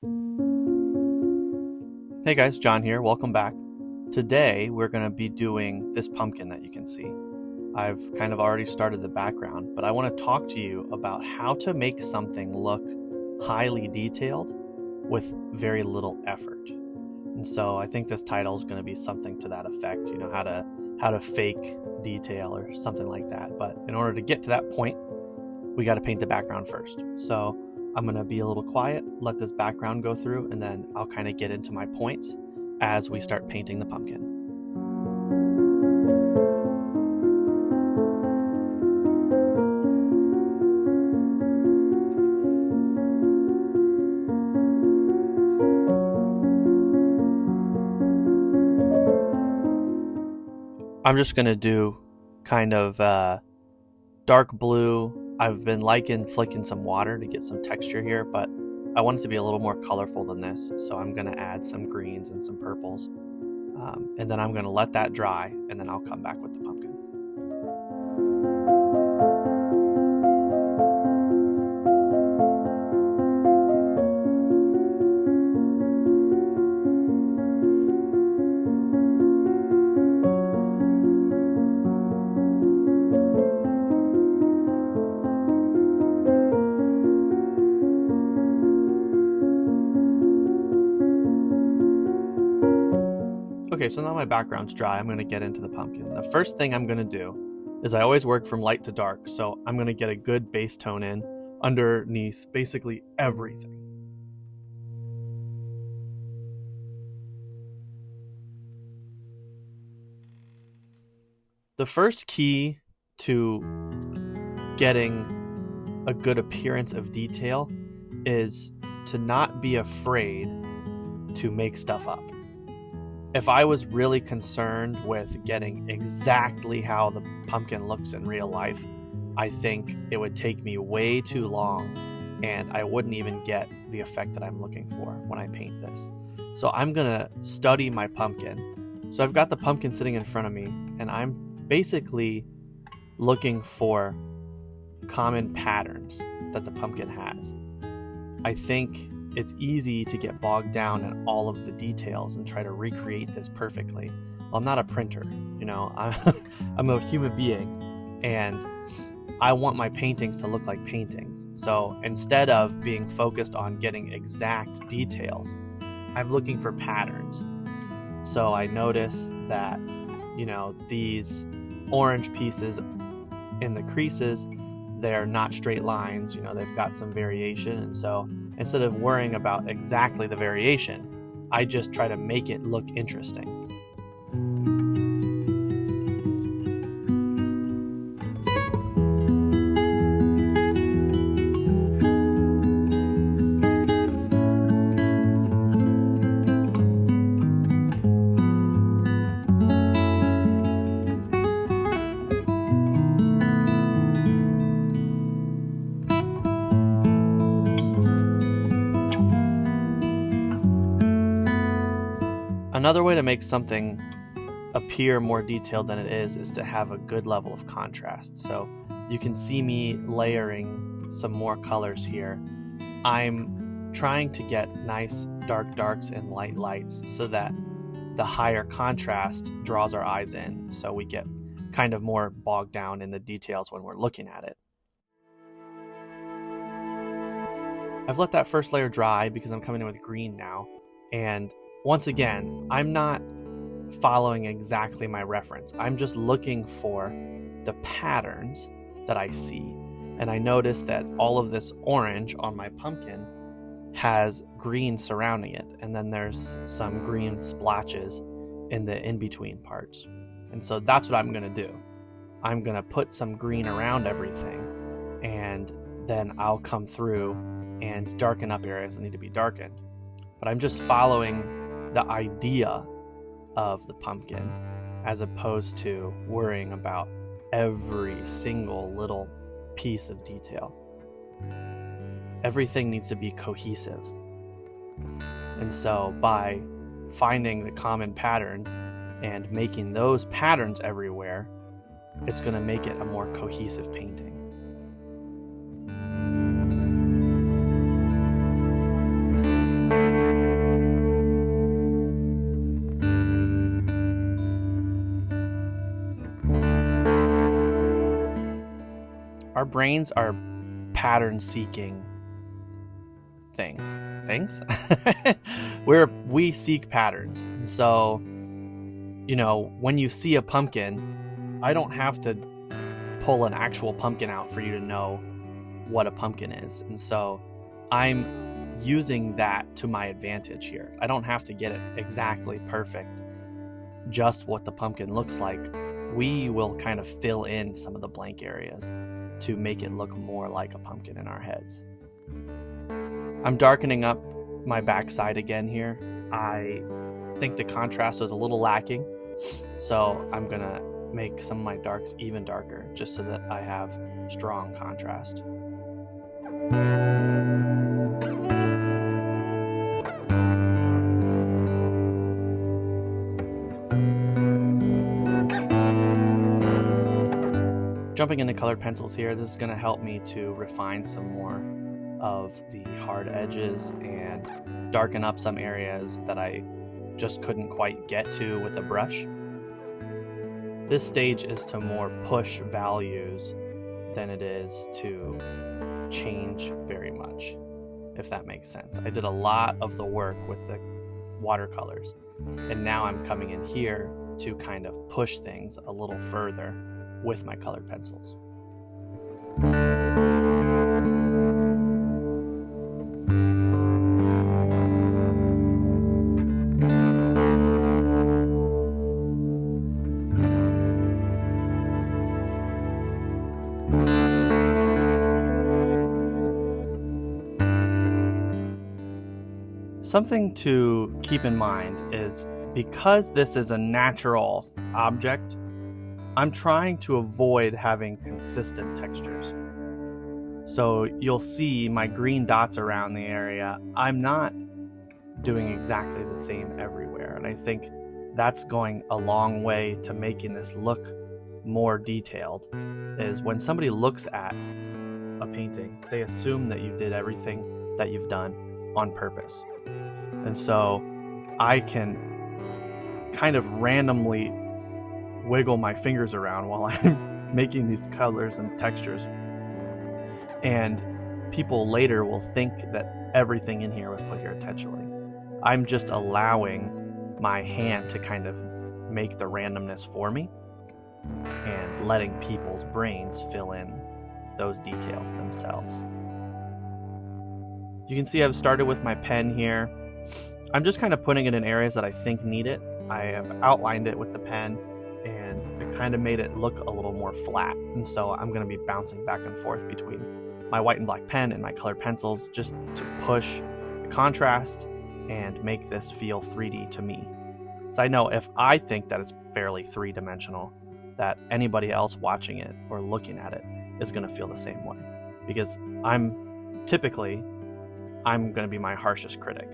Hey guys, John here. Welcome back. Today we're going to be doing this pumpkin that you can see. I've kind of already started the background, but I want to talk to you about how to make something look highly detailed with very little effort. And so I think this title is going to be something to that effect, how to fake detail or something like that. But in order to get to that point, we got to paint the background first. So I'm going to be a little quiet, let this background go through, and then I'll kind of get into my points as we start painting the pumpkin. I'm just going to do kind of dark blue. I've been flicking some water to get some texture here, but I want it to be a little more colorful than this, so I'm going to add some greens and some purples. And then I'm going to let that dry, and then I'll come back with the pumpkin. Okay, so now my background's dry, I'm going to get into the pumpkin. The first thing I'm going to do is I always work from light to dark, so I'm going to get a good base tone in underneath basically everything. The first key to getting a good appearance of detail is to not be afraid to make stuff up. If I was really concerned with getting exactly how the pumpkin looks in real life, I think it would take me way too long and I wouldn't even get the effect that I'm looking for when I paint this. So I'm gonna study my pumpkin. So I've got the pumpkin sitting in front of me and I'm basically looking for common patterns that the pumpkin has. I think it's easy to get bogged down in all of the details and try to recreate this perfectly. Well, I'm not a printer, I'm a human being, and I want my paintings to look like paintings. So instead of being focused on getting exact details, I'm looking for patterns. So I notice that, these orange pieces in the creases, they're not straight lines, they've got some variation, and so instead of worrying about exactly the variation, I just try to make it look interesting. Another way to make something appear more detailed than it is to have a good level of contrast. So you can see me layering some more colors here. I'm trying to get nice dark darks and light lights so that the higher contrast draws our eyes in, so we get kind of more bogged down in the details when we're looking at it. I've let that first layer dry because I'm coming in with green now, and once again, I'm not following exactly my reference. I'm just looking for the patterns that I see. And I notice that all of this orange on my pumpkin has green surrounding it. And then there's some green splotches in the in-between parts. And so that's what I'm going to do. I'm going to put some green around everything. And then I'll come through and darken up areas that need to be darkened. But I'm just following the idea of the pumpkin as opposed to worrying about every single little piece of detail. Everything needs to be cohesive. And so by finding the common patterns and making those patterns everywhere, it's going to make it a more cohesive painting. our brains are pattern-seeking things. We seek patterns. And so, when you see a pumpkin, I don't have to pull an actual pumpkin out for you to know what a pumpkin is. And so I'm using that to my advantage here. I don't have to get it exactly perfect, just what the pumpkin looks like. We will kind of fill in some of the blank areas to make it look more like a pumpkin in our heads. I'm darkening up my backside again here. I think the contrast was a little lacking, so I'm gonna make some of my darks even darker just so that I have strong contrast. Jumping into colored pencils here, this is going to help me to refine some more of the hard edges and darken up some areas that I just couldn't quite get to with a brush. This stage is to more push values than it is to change very much, if that makes sense. I did a lot of the work with the watercolors, and now I'm coming in here to kind of push things a little further with my colored pencils. Something to keep in mind is, because this is a natural object, I'm trying to avoid having consistent textures. So you'll see my green dots around the area. I'm not doing exactly the same everywhere. And I think that's going a long way to making this look more detailed, is when somebody looks at a painting, they assume that you did everything that you've done on purpose. And so I can kind of randomly wiggle my fingers around while I'm making these colors and textures, and people later will think that everything in here was put here intentionally. I'm just allowing my hand to kind of make the randomness for me and letting people's brains fill in those details themselves. You can see I've started with my pen here. I'm just kind of putting it in areas that I think need it. I have outlined it with the pen, and it kind of made it look a little more flat. And so I'm going to be bouncing back and forth between my white and black pen and my colored pencils just to push the contrast and make this feel 3D to me. So I know if I think that it's fairly three-dimensional, that anybody else watching it or looking at it is going to feel the same way, because I'm going to be my harshest critic.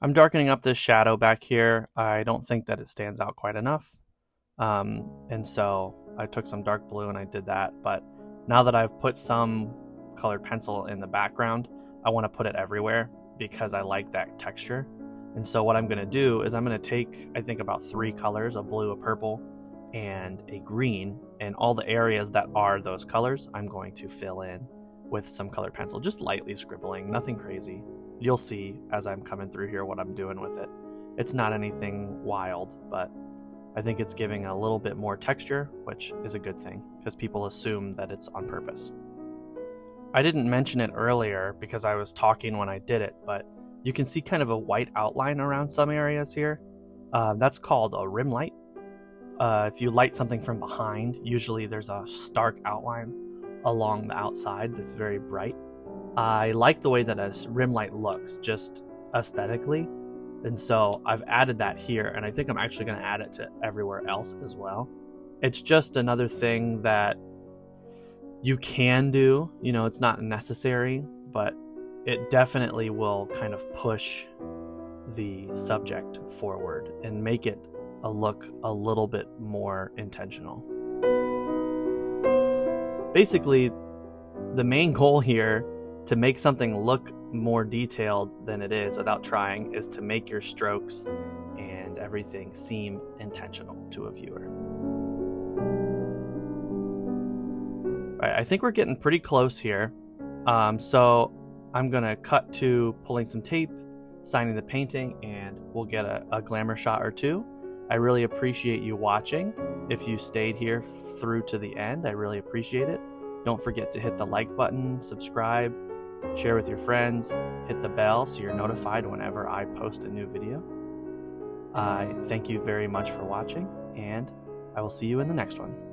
I'm darkening up this shadow back here. I don't think that it stands out quite enough. And so I took some dark blue and I did that. But now that I've put some colored pencil in the background, I want to put it everywhere because I like that texture. And so what I'm going to do is I'm going to take, I think, about 3 colors, a blue, a purple, and a green. And all the areas that are those colors, I'm going to fill in with some colored pencil, just lightly scribbling, nothing crazy. You'll see as I'm coming through here what I'm doing with it. It's not anything wild, but I think it's giving a little bit more texture, which is a good thing because people assume that it's on purpose. I didn't mention it earlier because I was talking when I did it, but you can see kind of a white outline around some areas here. That's called a rim light. If you light something from behind, usually there's a stark outline along the outside that's very bright. I like the way that a rim light looks, just aesthetically, and so I've added that here, and I think I'm actually going to add it to everywhere else as well. It's just another thing that you can do, it's not necessary, but it definitely will kind of push the subject forward and make it look a little bit more intentional. Basically, the main goal here to make something look more detailed than it is without trying is to make your strokes and everything seem intentional to a viewer. All right, I think we're getting pretty close here. So I'm gonna cut to pulling some tape, signing the painting, and we'll get a glamour shot or two. I really appreciate you watching. If you stayed here through to the end, I really appreciate it. Don't forget to hit the like button, subscribe, share with your friends, hit the bell so you're notified whenever I post a new video. I thank you very much for watching, and I will see you in the next one.